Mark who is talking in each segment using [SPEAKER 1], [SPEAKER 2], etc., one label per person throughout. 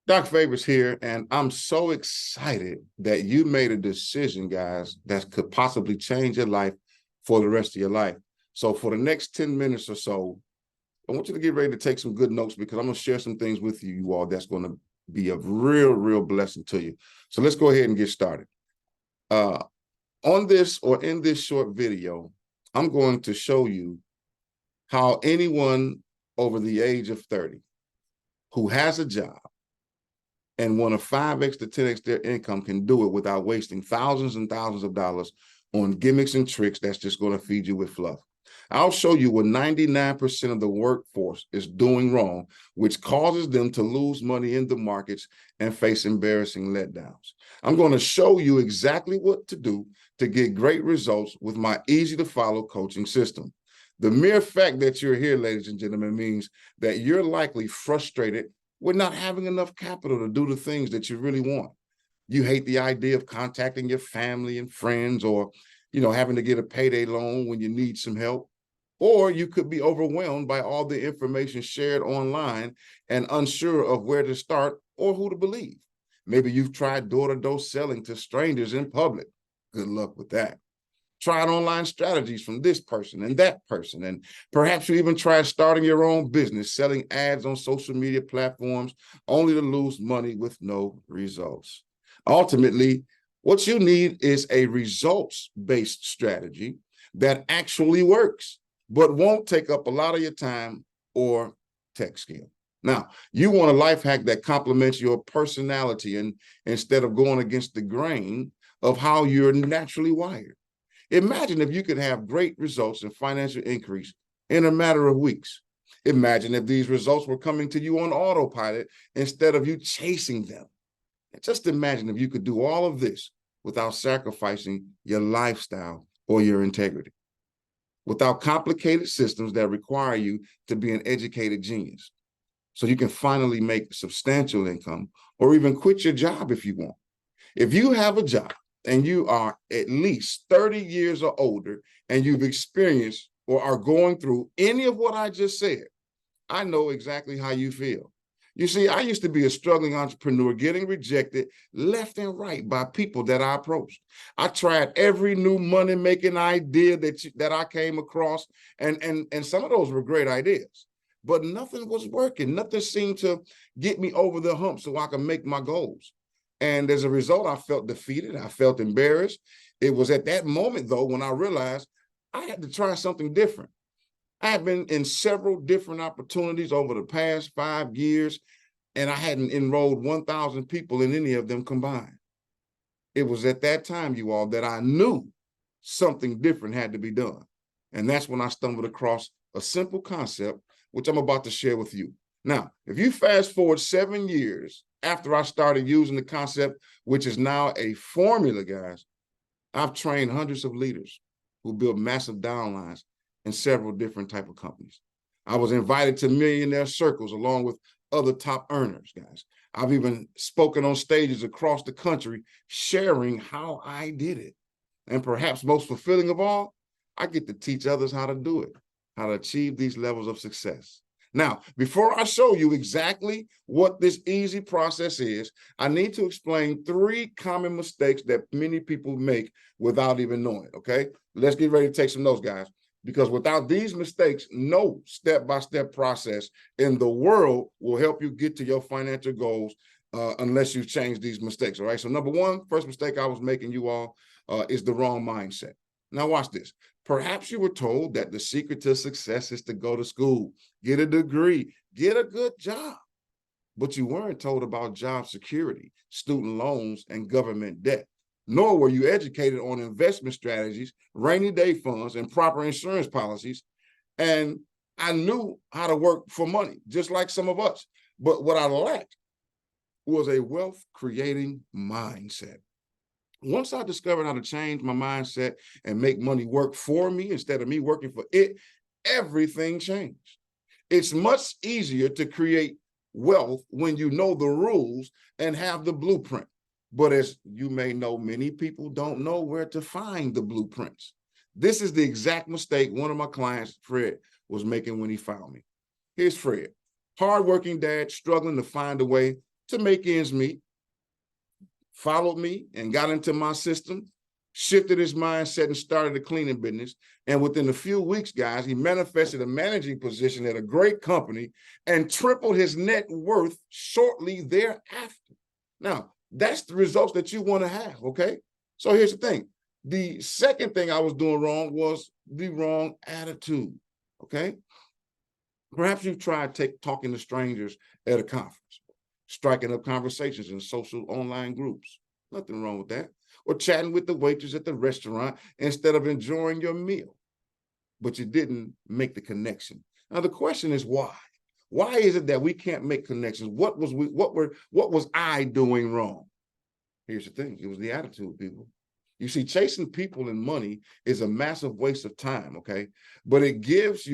[SPEAKER 1] Doc Favors here, and I'm so excited that you made a decision, guys, that could possibly change your life for the rest of your life. So for the next 10 minutes or so, I want you to get ready to take some good notes because I'm going to share some things with you all that's going to be a real blessing to you. So let's go ahead and get started. On this or in this short video, I'm going to show you how anyone over the age of 30 who has a job and want to 5x to 10x their income can do it without wasting thousands and thousands of dollars on gimmicks and tricks that's just going to feed you with fluff. I'll show you what 99% of the workforce is doing wrong, which causes them to lose money in the markets and face embarrassing letdowns. I'm going to show you exactly what to do to get great results with my easy-to-follow coaching system. The mere fact that you're here, ladies and gentlemen, means that you're likely frustrated with not having enough capital to do the things that you really want. You hate the idea of contacting your family and friends, or having to get a payday loan when you need some help. Or you could be overwhelmed by all the information shared online and unsure of where to start or who to believe. Maybe you've tried door-to-door selling to strangers in public. Good luck with that. Tried online strategies from this person and that person, and perhaps you even tried starting your own business, selling ads on social media platforms, only to lose money with no results. Ultimately, what you need is a results-based strategy that actually works, but won't take up a lot of your time or tech skill. Now, you want a life hack that complements your personality and instead of going against the grain of how you're naturally wired. Imagine if you could have great results and financial increase in a matter of weeks. Imagine if these results were coming to you on autopilot instead of you chasing them. And just imagine if you could do all of this without sacrificing your lifestyle or your integrity, without complicated systems that require you to be an educated genius. So you can finally make substantial income or even quit your job if you want. If you have a job and you are at least 30 years or older and you've experienced or are going through any of what I just said, I know exactly how you feel. You see, I used to be a struggling entrepreneur getting rejected left and right by people that I approached. I tried every new money-making idea that I came across, and some of those were great ideas, but nothing was working. Nothing seemed to get me over the hump so I could make my goals. And as a result, I felt defeated. I felt embarrassed. It was at that moment, though, when I realized I had to try something different. I had been in several different opportunities over the past 5 years, and I hadn't enrolled 1,000 people in any of them combined. It was at that time, you all, that I knew something different had to be done. And that's when I stumbled across a simple concept, which I'm about to share with you. Now, if you fast forward 7 years after I started using the concept, which is now a formula, guys, I've trained hundreds of leaders who build massive downlines in several different type of companies. I was invited to millionaire circles along with other top earners, guys. I've even spoken on stages across the country sharing how I did it. And perhaps most fulfilling of all, I get to teach others how to do it, how to achieve these levels of success. Now, before I show you exactly what this easy process is, I need to explain 3 common mistakes that many people make without even knowing, okay? Let's get ready to take some notes, guys, because without these mistakes, no step-by-step process in the world will help you get to your financial goals unless you change these mistakes, all right? So number 1, first mistake I was making, you all, is the wrong mindset. Now watch this. Perhaps you were told that the secret to success is to go to school, get a degree, get a good job. But you weren't told about job security, student loans, and government debt. Nor were you educated on investment strategies, rainy day funds, and proper insurance policies. And I knew how to work for money, just like some of us. But what I lacked was a wealth creating mindset. Once I discovered how to change my mindset and make money work for me instead of me working for it, everything changed. It's much easier to create wealth when you know the rules and have the blueprint. But as you may know, many people don't know where to find the blueprints. This is the exact mistake one of my clients, Fred, was making when he found me. Here's Fred, hardworking dad, struggling to find a way to make ends meet, followed me and got into my system, shifted his mindset and started a cleaning business. And within a few weeks, guys, he manifested a managing position at a great company and tripled his net worth shortly thereafter. Now, that's the results that you want to have, okay? So here's the thing. The second thing I was doing wrong was the wrong attitude, okay? Perhaps you've tried talking to strangers at a conference, striking up conversations in social online groups. Nothing wrong with that. Or chatting with the waitress at the restaurant instead of enjoying your meal. But you didn't make the connection. Now the question is why? Why is it that we can't make connections? What was I doing wrong? Here's the thing. It was the attitude, people. You see, chasing people and money is a massive waste of time, okay? But it gives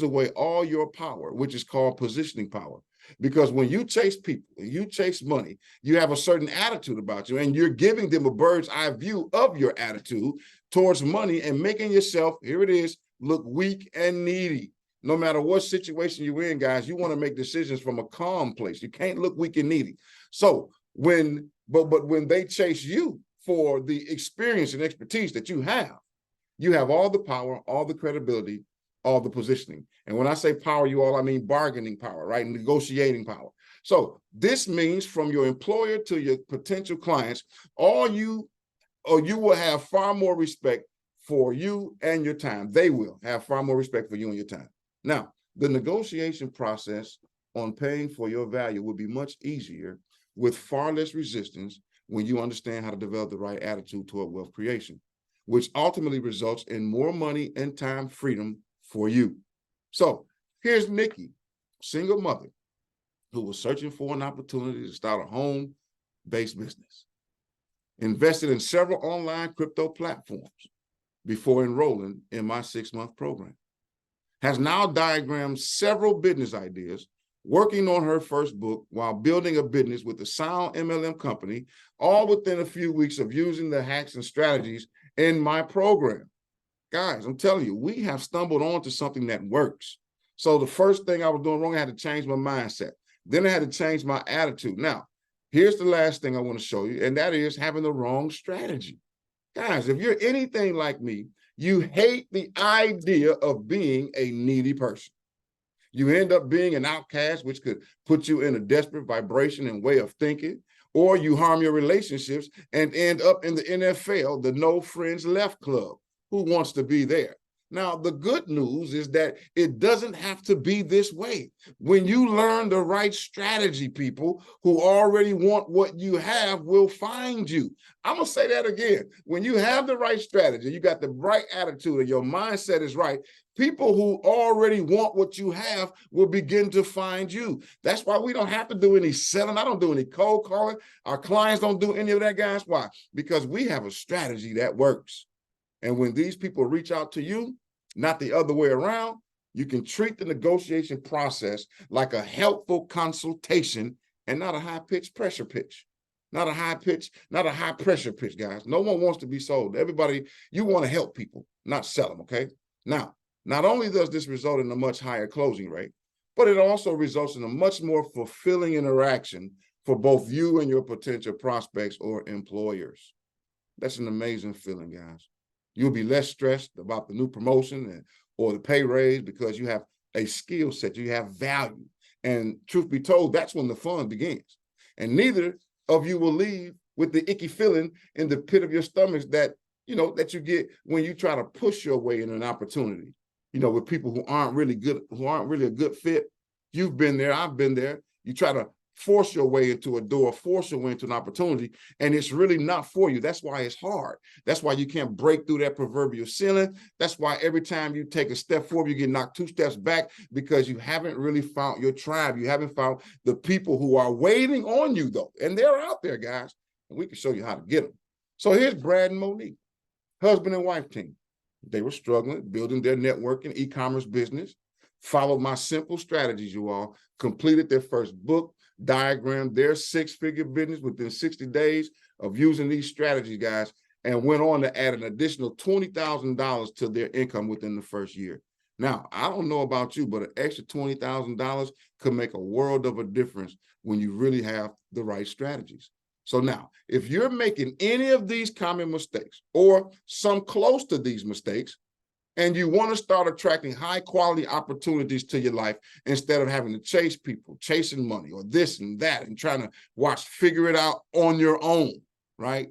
[SPEAKER 1] away all your power, which is called positioning power. Because when you chase people, you chase money, you have a certain attitude about you, and you're giving them a bird's eye view of your attitude towards money and making yourself, here it is, look weak and needy. No matter what situation you're in, guys, you want to make decisions from a calm place. You can't look weak and needy. So when they chase you for the experience and expertise that you have all the power, all the credibility, all the positioning. And when I say power, you all, I mean bargaining power, right? Negotiating power. So this means from your employer to your potential clients, you will have far more respect for you and your time. They will have far more respect for you and your time. Now, the negotiation process on paying for your value will be much easier with far less resistance when you understand how to develop the right attitude toward wealth creation, which ultimately results in more money and time freedom for you. So here's Nikki, single mother, who was searching for an opportunity to start a home-based business, invested in several online crypto platforms before enrolling in my 6-month program, has now diagrammed several business ideas, working on her first book while building a business with a sound MLM company, all within a few weeks of using the hacks and strategies in my program. Guys, I'm telling you, we have stumbled onto something that works. So the first thing I was doing wrong, I had to change my mindset. Then I had to change my attitude. Now, here's the last thing I want to show you, and that is having the wrong strategy. Guys, if you're anything like me, you hate the idea of being a needy person. You end up being an outcast, which could put you in a desperate vibration and way of thinking, or you harm your relationships and end up in the NFL, the no friends left club. Who wants to be there? Now, the good news is that it doesn't have to be this way. When you learn the right strategy, people who already want what you have will find you. I'm going to say that again. When you have the right strategy, you got the right attitude, and your mindset is right, people who already want what you have will begin to find you. That's why we don't have to do any selling. I don't do any cold calling. Our clients don't do any of that, guys. Why? Because we have a strategy that works. And when these people reach out to you, not the other way around, you can treat the negotiation process like a helpful consultation and not a high-pitched pressure pitch. Not a high-pressure pitch, guys. No one wants to be sold. Everybody, you want to help people, not sell them, okay? Now, not only does this result in a much higher closing rate, but it also results in a much more fulfilling interaction for both you and your potential prospects or employers. That's an amazing feeling, guys. You'll be less stressed about the new promotion or the pay raise because you have a skill set, you have value. And truth be told, that's when the fun begins. And neither of you will leave with the icky feeling in the pit of your stomachs that you get when you try to push your way in an opportunity, with people who aren't really a good fit. You've been there, I've been there. You try to force your way into a door, force your way into an opportunity, and it's really not for you. That's why it's hard. That's why you can't break through that proverbial ceiling. That's why every time you take a step forward, you get knocked 2 steps back, because you haven't really found your tribe. You haven't found the people who are waiting on you, though. And they're out there, guys, and we can show you how to get them. So here's Brad and Monique, husband and wife team. They were struggling, building their networking e-commerce business, followed my simple strategies, you all, completed their first book, diagrammed their 6-figure business within 60 days of using these strategies, guys, and went on to add an additional $20,000 to their income within the first year. Now, I don't know about you, but an extra $20,000 could make a world of a difference when you really have the right strategies. So now, if you're making any of these common mistakes or some close to these mistakes, and you want to start attracting high quality opportunities to your life instead of having to chase people, chasing money or this and that, and trying to figure it out on your own, right?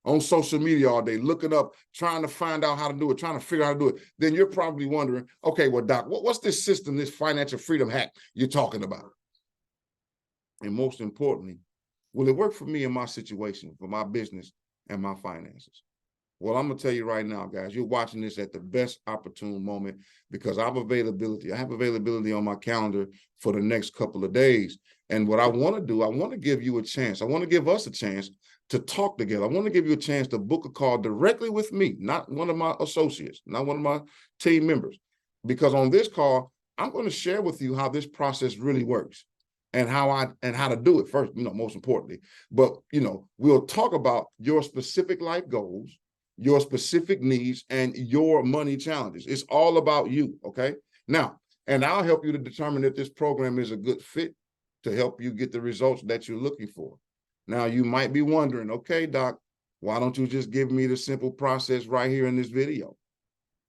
[SPEAKER 1] On social media all day, looking up, trying to find out how to do it, trying to figure out how to do it, then you're probably wondering, okay, well, Doc, what's this system, this financial freedom hack you're talking about? And most importantly, will it work for me in my situation, for my business and my finances? Well, I'm gonna tell you right now, guys, you're watching this at the best opportune moment because I have availability on my calendar for the next couple of days. And what I want to do, I want to give you a chance. I want to give us a chance to talk together. I want to give you a chance to book a call directly with me, not one of my associates, not one of my team members. Because on this call, I'm going to share with you how this process really works and how to do it first, most importantly. But, we'll talk about your specific life goals, your specific needs, and your money challenges. It's all about you, okay? Now, and I'll help you to determine if this program is a good fit to help you get the results that you're looking for. Now, you might be wondering, okay, Doc, why don't you just give me the simple process right here in this video?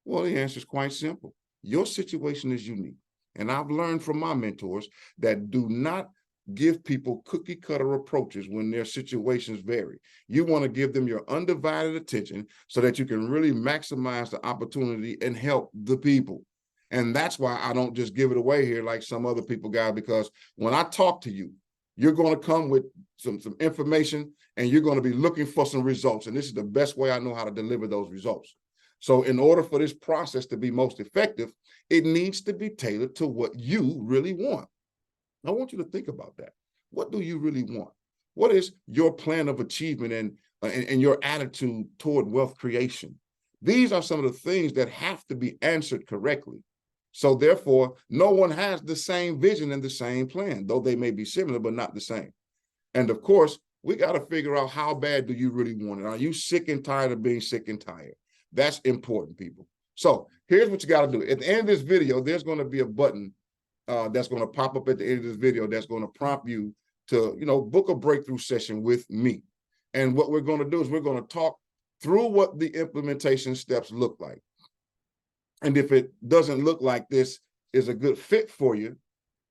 [SPEAKER 1] Well, the answer is quite simple. Your situation is unique. And I've learned from my mentors that do not give people cookie cutter approaches when their situations vary. You want to give them your undivided attention so that you can really maximize the opportunity and help the people. And that's why I don't just give it away here like some other people, guys, because when I talk to you, you're going to come with some information and you're going to be looking for some results. And this is the best way I know how to deliver those results. So in order for this process to be most effective, it needs to be tailored to what you really want. I want you to think about that. What do you really want? What is your plan of achievement and your attitude toward wealth creation? These are some of the things that have to be answered correctly. So therefore, no one has the same vision and the same plan, though they may be similar, but not the same. And of course, we got to figure out how bad do you really want it? Are you sick and tired of being sick and tired? That's important, people. So here's what you got to do. At the end of this video, there's going to be a button that's going to pop up at the end of this video that's going to prompt you to, book a breakthrough session with me. And what we're going to do is we're going to talk through what the implementation steps look like. And if it doesn't look like this is a good fit for you,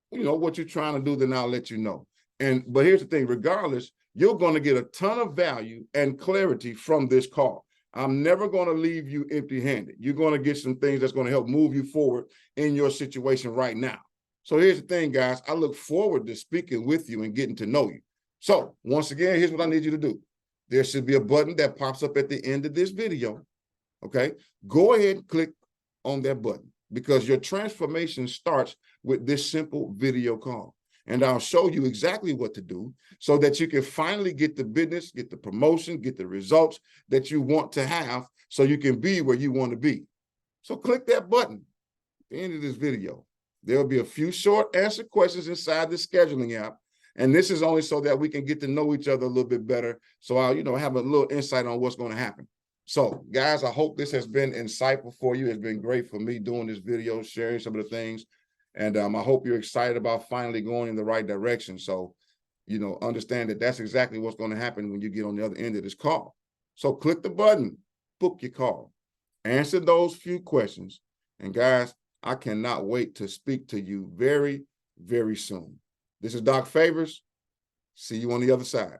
[SPEAKER 1] what you're trying to do, then I'll let you know. But here's the thing, regardless, you're going to get a ton of value and clarity from this call. I'm never going to leave you empty-handed. You're going to get some things that's going to help move you forward in your situation right now. So here's the thing, guys. I look forward to speaking with you and getting to know you. So once again, here's what I need you to do. There should be a button that pops up at the end of this video. Okay, go ahead and click on that button because your transformation starts with this simple video call. And I'll show you exactly what to do so that you can finally get the business, get the promotion, get the results that you want to have so you can be where you want to be. So click that button at the end of this video. There'll be a few short answer questions inside the scheduling app. And this is only so that we can get to know each other a little bit better. So I'll, have a little insight on what's going to happen. So guys, I hope this has been insightful for you. It's been great for me doing this video, sharing some of the things. And I hope you're excited about finally going in the right direction. So, understand that that's exactly what's going to happen when you get on the other end of this call. So click the button, book your call, answer those few questions. And guys, I cannot wait to speak to you very, very soon. This is Doc Favors. See you on the other side.